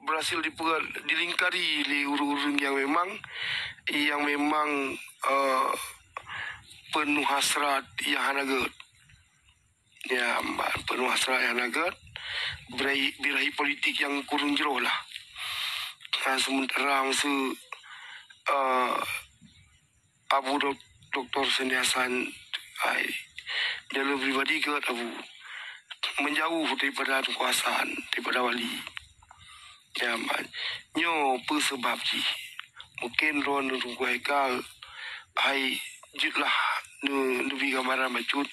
berhasil dilingkari oleh urang-urang yang memang penuh hasrat yang hanagat. Ya, penuh hasrat yang hanagat. Birahi politik yang kurang jero lah. Sementara masa Abu Dr. Seni Hasan jalur pribadi ke Abu menjauh daripada kekuasaan, daripada wali. Ya, nyo sebab ji. Mungkin ron tunggu haikal hai jutlah lebih gambaran macut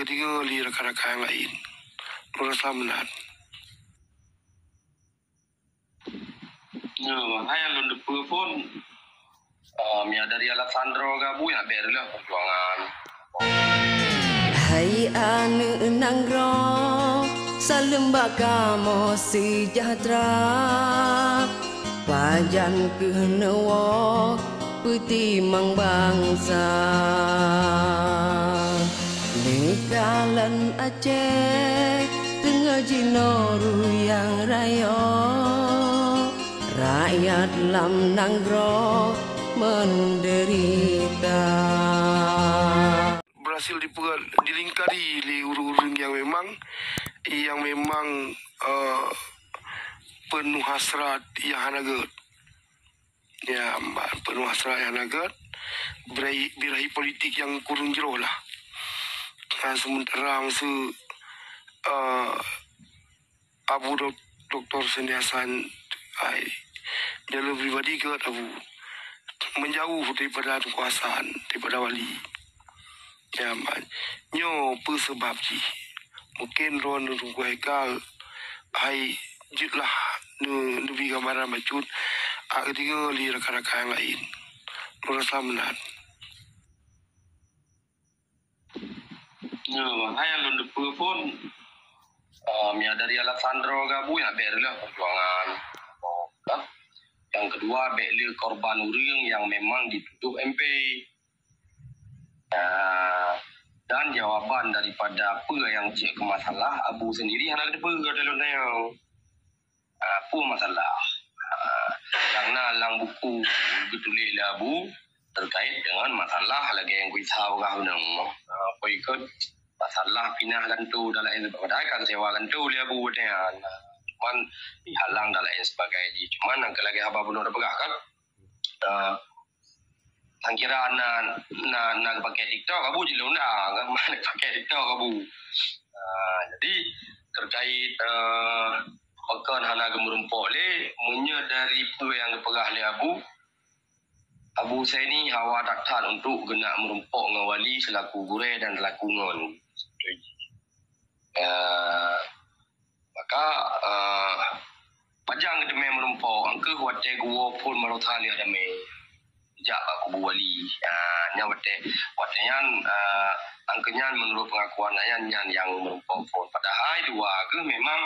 ketiga li rakan-rakan yang lain. Merasa menan. Hai alun depu pun dari Alexandro Gabu yang berlah perjuangan. Hai anu nanggro salembaga mo sejahtera pajan kenewo putih mang bangsa nikalan Aceh tengah jinoru yang rayo rakyat lam nanggro menderita. Berhasil dilingkari oleh urang-urang yang memang penuh hasrat yang hanagat. Ya, penuh hasrat yang hanagat. Birahi politik yang kurang jero lah. Sementara masa Abu Dr. Seni Hasan jalur pribadi ke Abu menjauh daripada kekuasaan, daripada wali. Ya, nyo sebab ji. Mungkin ron tunggu haikal hai jutlah lebih gambaran macut ketiga li rakan-rakan yang lain. Merasa menan. Hai alun depu pun dari Alexandro Gabu yang berlah perjuangan. Yang kedua berlah korban urang yang memang dituduh MP. Dan jawapan daripada apa yang cik ke masalah Abu sendiri hendak ada apa dalam yang apa masalah yang nalang buku betulis lah Abu terkait dengan masalah lagi yang kuisah orang apa ikut masalah pindah lantu dan lain sebagainya kan sewa lantu dia Abu dengan cuman dihalang dan lain sebagainya cuman yang lagi apa belum ada pegah kan kira nak pakai TikTok Abu je lah nak pakai TikTok Abu. Jadi terkait pekan hana gemerumpok le menyadari apa yang dipegah le Abu saya ni hawa takkan untuk kena merumpok dengan wali selaku gure dan selaku ngon. Maka pajang demi merumpok angke hotel gua pun marotali ada me jak aku wali watenya angkanya menurut pengakuan yang merumpok pun padahal dua ke memang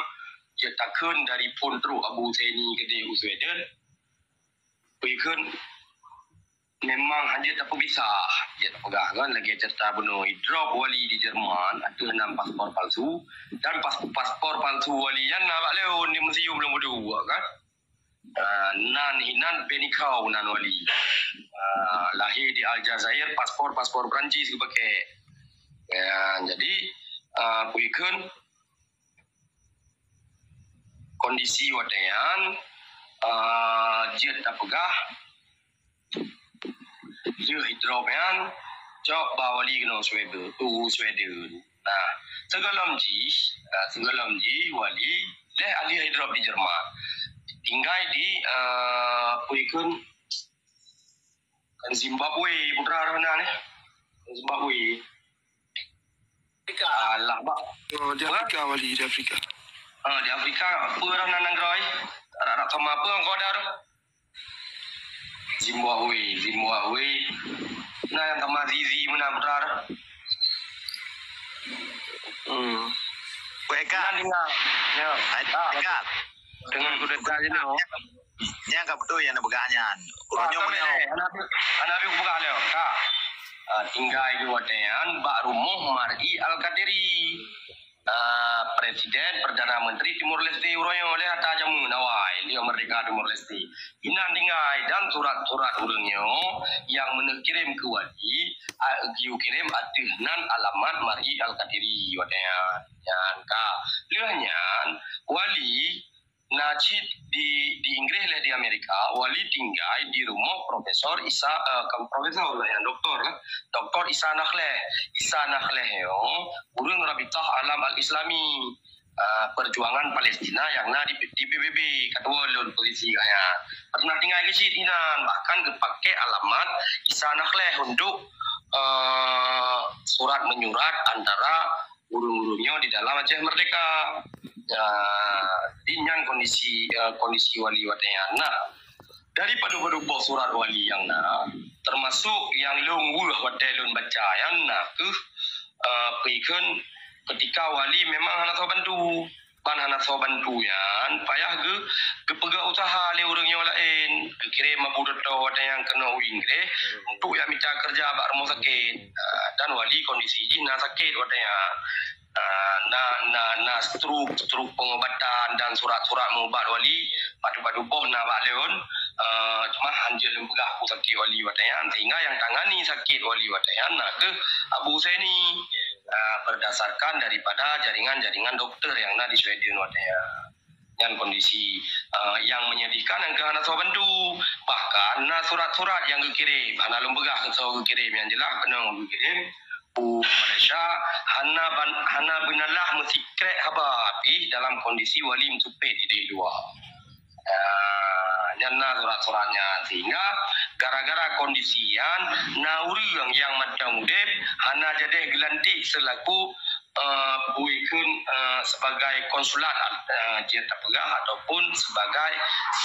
cetakan dari pun teruk Abu Zaini gede Usweden pikun memang hanya tak bisa dia tak pegang kan lagi cerita bunuh drop wali di Jerman ada 6 paspor palsu dan paspor palsu wali yang nak leon di museum belum berdua kan nan benikau nan wali lahir di Aljazair paspor Perancis pakai jadi pikun kondisi watean dia tak pegah dia hidropian cok bawali kena Sweden nah segalam ji wali leh ahli hidrop di Jerman tinggal di pikun kan Zimbabwe putra mana ni Zimbabwe lah bak Di Afrika wali di Afrika. Di Afrika apa orang nanang roy tak sama apa kau dah Zimbabwe nah yang sama Zizi mana putra Weka dengar ya Weka dengan kudeta je no nya ka betul yang beganyan uronyo menyo anak buka leo kak tinggal di watean bak rumah Mar'i Al-Qadiri Presiden Perdana Menteri Timur Leste uroyo oleh ata jamu nawai dia merdeka Timur Leste ina dingai dan surat-surat urangnya yang mengirim ke wali kirim atihnan alamat mari al-Qadiri wadaya yan ka lihanyan wali Najib di Inggris lah di Amerika, wali tinggal di rumah Profesor Isa, Profesor lah yang doktor lah, Doktor Isa Nakhleh yo, urang Rabitah Alam Al-Islami, perjuangan Palestina yang di PBB, ketua lon posisi kaya, pernah tinggal ke situ bahkan kepake alamat Isa Nakhleh untuk surat menyurat antara urung-urungnya di dalam Aceh Merdeka. Dinyan kondisi wali wadaya daripada berubah surat wali yang termasuk yang lungguh wadai baca yang ke perikun ketika wali memang anak bantu yan payah ke pegak usaha le urangnya lain kirim abu dodo ada yang kena Inggris untuk yang minta kerja bak rumah sakit dan wali kondisi jina sakit wadaya struk pengobatan dan surat-surat mengubat wali padu-padu boh na bak leon cuma hanjil lembaga aku sakit wali watayan sehingga yang tangani sakit wali watayan ke Abu Seni berdasarkan daripada jaringan-jaringan dokter yang di Sweden watayan dan kondisi yang menyedihkan yang ke anak bantu bahkan surat-surat yang dikirim anak lembaga kirim yang jelas kena dikirim Malaysia hana benalah mesikret habapi dalam kondisi wali mensupe di luar. Nyana surat-suratnya sehingga gara-gara kondisian naurang yang macam udep hana jadi gelantik selaku buikun sebagai konsulat Jeta Pegah ataupun sebagai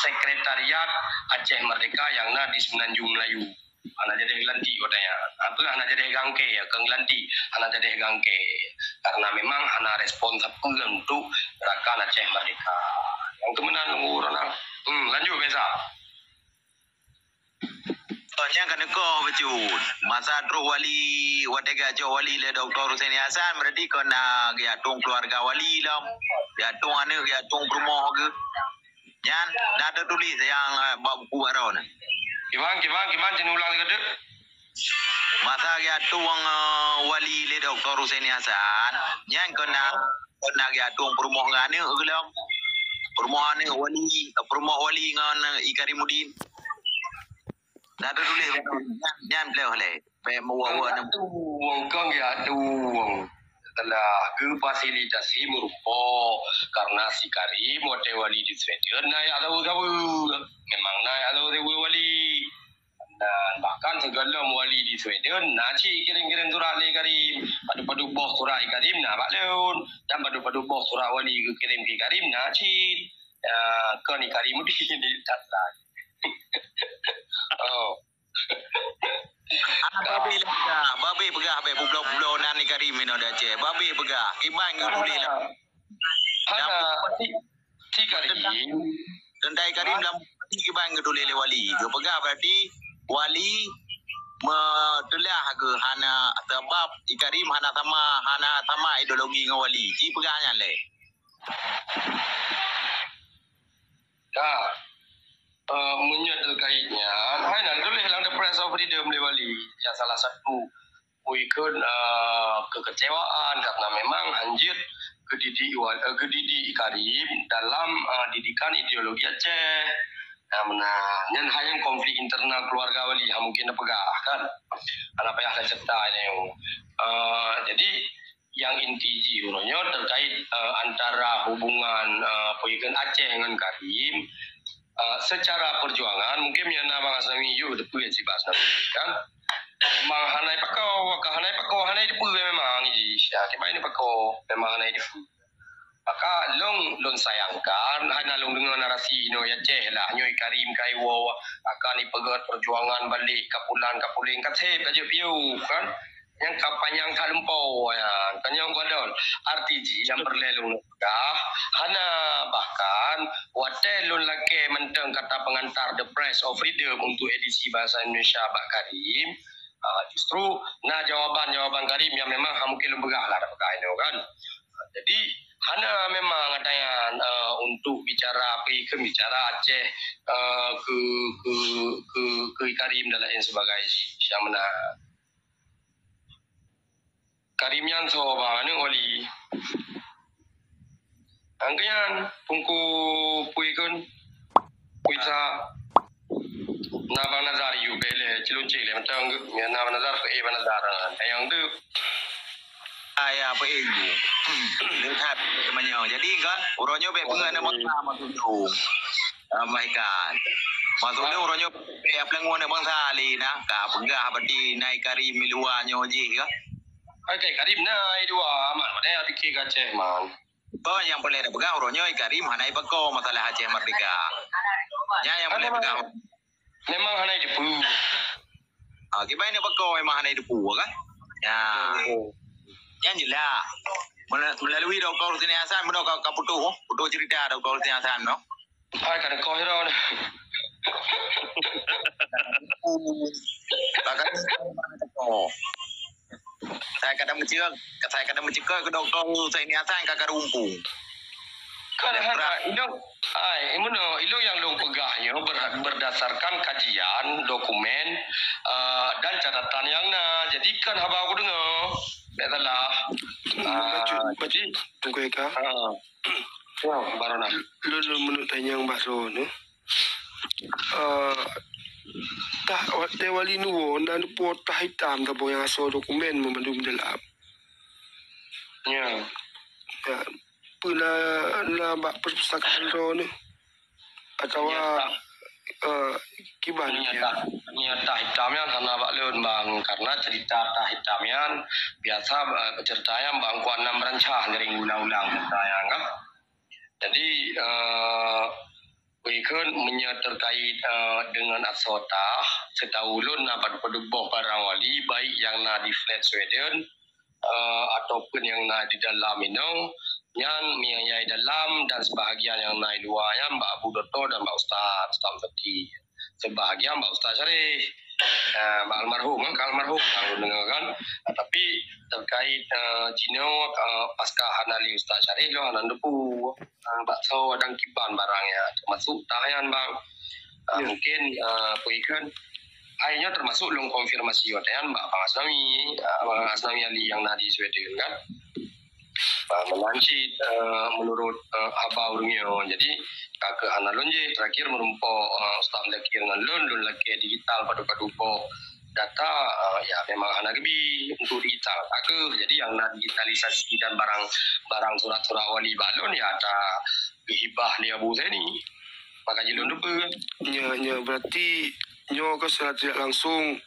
sekretariat Aceh Merdeka yang di Semenanjung Melayu. Anak jadi gelanti katanya. Apa anak jadi gangke ya, gelanti anak jadi gangke. Karena memang anak respon apa untuk gerakan Aceh Merdeka. Yang kemenangan orang. Lanjut biasa. Soalnya kan kau bejut. Masa terus wali wadega jo wali le Dr. Hussein Hasan berarti kena dia tung keluarga wali lah. Dia tung ane dia tung rumah ke. Yan dah ada tulis yang buku baru ni. Gimana jenis ulang ke? Masa dia tuang wali le Dr. Hussein Hasan, yang kena dia tuang perumahan ni kelam. Perumahan ni wali ngan Ikarimuddin. Dah ada tulis yang boleh oleh. Pemuwa ni. Tuang kang ya tuang. Setelah ke fasilitasi merupa karena si Karim wali di Sweden naik atau memang naik atau wali dan bahkan segala wali di Sweden naci kirim-kirim surat le Karim padu-padu boh surat Karim bak leun dan padu-padu boh surat wali ke kirim ke Karim naci ke ni Karim di tatlah oh Babi pegah be pulau-pulau nan ni Karim ni ada Aceh. Babi pegah. Iman ke boleh lah. Si Karim tendai Karim dalam iban ke boleh wali. Ke pegah berarti wali telah ke hana sebab Karim hana sama ideologi dengan wali. Ci pegahnya le. Terkaitnya, hai dulu hilang the press of freedom wali yang salah satu ikut kekecewaan karena memang anjir kedidi Karim dalam didikan ideologi Aceh. Yang hanya konflik internal keluarga wali yang mungkin pegah kan, anak payah saya serta ini. Jadi yang inti jironya terkait antara hubungan pengikan Aceh dengan Karim. Secara perjuangan mungkin yang nama Asami you depu yang sibas kan memang hanai pakau hanai depu memang ini ini pakau memang hanai depu maka long sayangkan hanya long dengan narasi no ya ceh lah nyoi Karim kaiwo akan ipegat perjuangan balik kapuling katep aja piu kan yang kapanyang kalempau ya tanyang badol RTG yang berlelung dah hana bahkan watelun lake menteng kata pengantar the press of freedom untuk edisi bahasa Indonesia Pak Karim justru jawaban Karim yang memang mungkin lebih lah dapat kain kan Jadi hana memang adanya untuk bicara bicara Aceh ke Karim dan lain sebagainya yang mana Karim yang soba ni oli angkian pungku puikun puisa Nabang Nazar yu bele cilun cile macam Nabang Nazar Bang Nazar yang tu Ay, apa itu? Lihat temannya. Jadi kan, orangnya pengen nama masuk tu. Ramaikan. Masuk tu orangnya pelangon bangsa lina. Kah penggah berdi naik kari miluannya je kan? Okay, Karim naik dua man. Mana ada fikir Aceh man. Oh, yang boleh ada pegang orangnya Karim hanai peko masalah Aceh Merdeka. Yang boleh pegang. Memang hanai depu. Gimana peko memang hanai depu kan? Ya. Yang jelas. Melalui Dr. Hussein Hassan, benar kau putus cerita Dr. Hussein Hassan, no? Ay, kadang kau hero ni. Saya kadang mencegah ke Dr. Hussein Hassan kakak rumpung. Kadang ilo yang long pegahnya berdasarkan kajian, dokumen dan catatan yang jadikan haba aku dengar. Adalah Baca tunggu eka. Baru nak. Lu menurut tanya yang baru ni. Tak wali nuwo dan potah hitam tak boleh asal dokumen memandu dalam. Ya. Ya, pula bak perpustakaan ro ni. Atau kibannya. Nyata hitamnya karena Pak Leon bang karena cerita tah hitamnya biasa ceritanya bang kuan enam rancah dari ulang-ulang ceritanya kan. Jadi Weikun terkait dengan asota setahu ulun pada boh barang wali baik yang di flat Sweden ataupun yang di dalam Minang yang miayai dalam dan sebahagian yang di luar yang Mbak Abu Doto dan Mbak Ustaz Tamzaki. Sebahagian Mbak Ustaz Syarif, Mbak Almarhum kalau dengar kan. Tapi terkait Cino pasca Hanali Ustaz Syarif lo Hanan Depu, bakso dan kiban barangnya termasuk tahayan bang. Mungkin Puikan akhirnya termasuk long konfirmasi watayan Mbak Bang Asnawi Ali yang nadi Sweden kan. Melancit menurut Abah Urungyo. Jadi kakak analun je terakhir merumpok Ustaz laki dengan lun laki digital padu-padu data ya memang anak lebih untuk digital tak jadi yang digitalisasi dan barang surat-surat wali balon ya ada hibah ni Abu Zaini maka jelun lupa Nya berarti nyo ke secara tidak langsung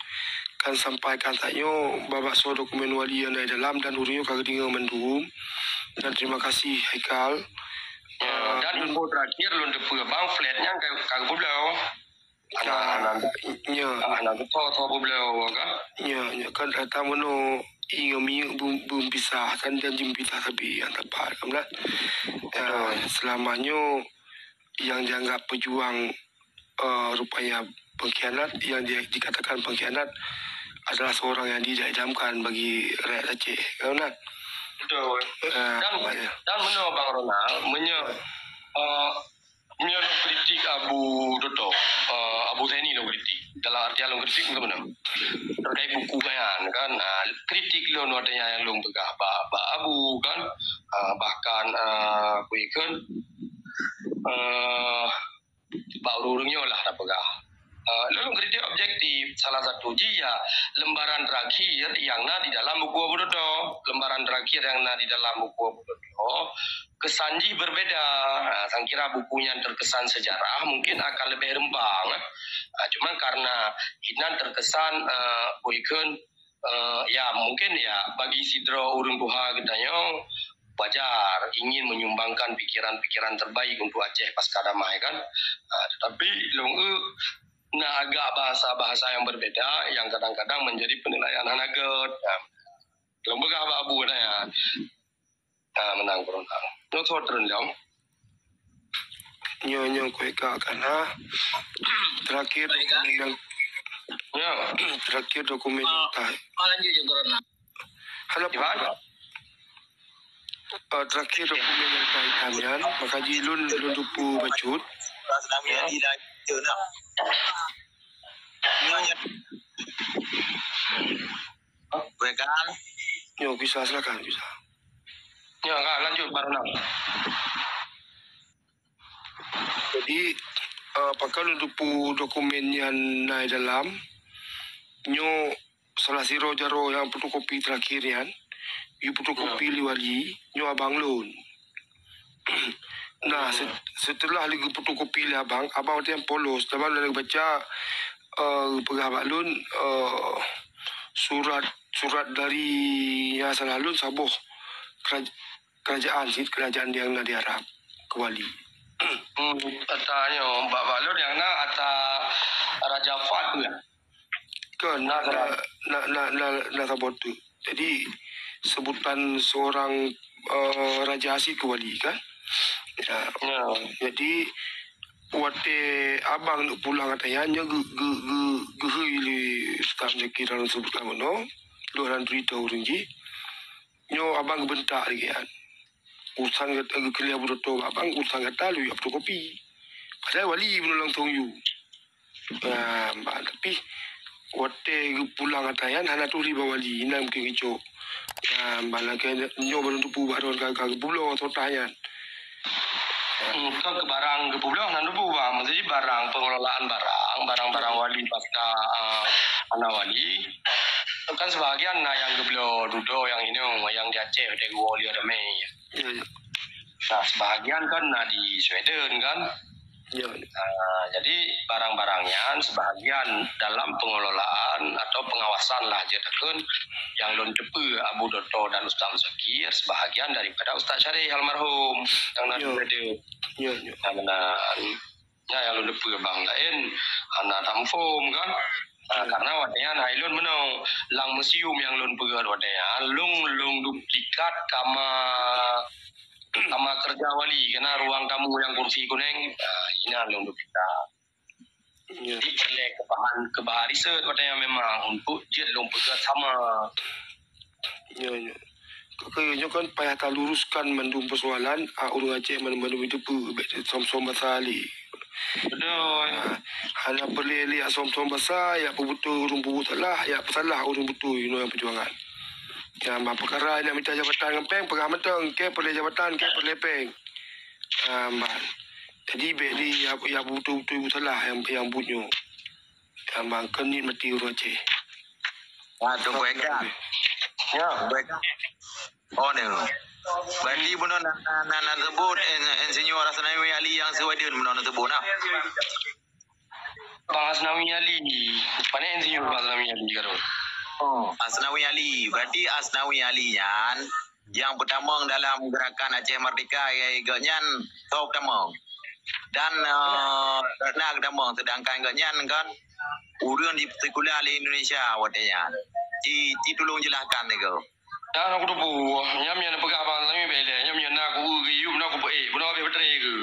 kan sampaikan tanyo babak so dokumen wali yang dari dalam dan urunyo kagak dengar mendung dan terima kasih Haikal. Dan info terakhir lu depu bang flatnya kagak belau. Anak betul belau kan? Ya kan data mono ingami bum pisah kan dan jim pisah tapi yang tepat kan. Selamanya yang dianggap pejuang rupanya pengkhianat yang dikatakan pengkhianat adalah seorang yang diidamkan bagi rakyat Aceh kan. Betul. Dan menurut Bang Ronald kritik Abu Doto, Abu Zaini lo kritik. Dalam artian lo kritik bagaimana? Terkait buku kan, kritik lo adanya yang lo pegah Pak Abu kan, bahkan Puikan Pak Urungnya lah dah pegah. Lalu kritik objektif salah satu dia lembaran terakhir yang di dalam buku Abu Dodo, lembaran terakhir yang di dalam buku Abu Dodo kesanji berbeda. Saya kira bukunya terkesan sejarah mungkin akan lebih rempang. Cuma karena Hinan terkesan Boyken ya mungkin ya bagi Sidro Urung Tuha katanya wajar ingin menyumbangkan pikiran-pikiran terbaik untuk Aceh pasca damai kan. Tetapi agak bahasa-bahasa yang berbeda yang kadang-kadang menjadi penilaian hanaget. Lembaga abu ya. Menang corona. Nó thốt trần lắm. Nyo kueka karena terakhir dokumen yang terakhir dokumen yang lanjut corona. Hanap terakhir dokumen yang kaitannya makaji lun dupu bacut Asnawi Ali dah tu nak. Kan? yo bisa silakan bisa. Ya, Kak, lanjut baru nak. Jadi pakai lun dupu dokumen yang naik dalam nyo salah siro jaro yang fotokopi terakhir yan yu fotokopi liwali nyo abang lun. Nah, setelah lagi fotokopi li abang yang polos, abang dah baca pegawai lun surat dari yang salah lun sabuh kerajaan yang nak diharap ke wali. Atanya Mbak Balon yang nak ata Raja Fat tu ya. Kan nak sabot tu. Jadi sebutan seorang Raja Asid ke wali kan. Ya. Jadi wate abang nak pulang katanya gehui staf jakiran sebutan mana luaran berita orang ji nyo abang bentak lagi kan urusan kata kelia budoto abang urusan kata lu ya fotokopi padahal wali pun langsung you tapi wate pulang katanya hana tu riba wali inang mungkin kicau balak nyo baru tu baron kagak bulo atau tanya ke barang ke pulau nanti buang maksudnya barang pengelolaan barang wali pasca anak wali itu kan sebagian yang ke pulau Dudo yang ini yang di Aceh di Wali ada nah sebagian kan di Sweden kan jadi barang-barangnya sebagian dalam pengelolaan atau pengawasan lah jadikan yang lon depe Abu Doto dan Ustaz Zakir sebahagian daripada Ustaz Syarih almarhum yang nak ada yang lon depe bang lain anak tamfum kan karena wadanya nailun menang lang museum yang lon pegar wadanya lung duplikat sama kerja wali kena ruang tamu yang kursi kuning ini lung duplikat. Jadi perlu kebahan riset katanya memang untuk dia lung pegat sama. Ya. Kakaknya kan payah tak luruskan mendung persoalan urung Aceh mendung itu som-som basali. Betul. Hanya perlu lihat som-som basah ya betul urung lah ya salah urung betul yang perjuangan. Ya, perkara nak minta jabatan ngepeng, pegah meteng, ke perlu jabatan, ke perlu lepeng. Jadi beli ya betul-betul salah yang bunyo. Bang kenit mati urang Aceh. Tu kan. Ya, baik. Oh ni. Berarti benar nak sebut Insinyur Asnawi Ali yang Sweden benar sebut nak. Bang Asnawi Ali. Mana Insinyur Asnawi Ali karo? Asnawi Ali. Berarti Asnawi Ali yang pertama dalam gerakan Aceh Merdeka iaitu top pertama. Dan nak pertama sedangkan kan urang di sekular di Indonesia wadanya. Ci tolong jelaskan nego. Dan aku tu nyam yang pegah bang Asnawi bele nyam yang nak aku gium nak aku benar betul ke.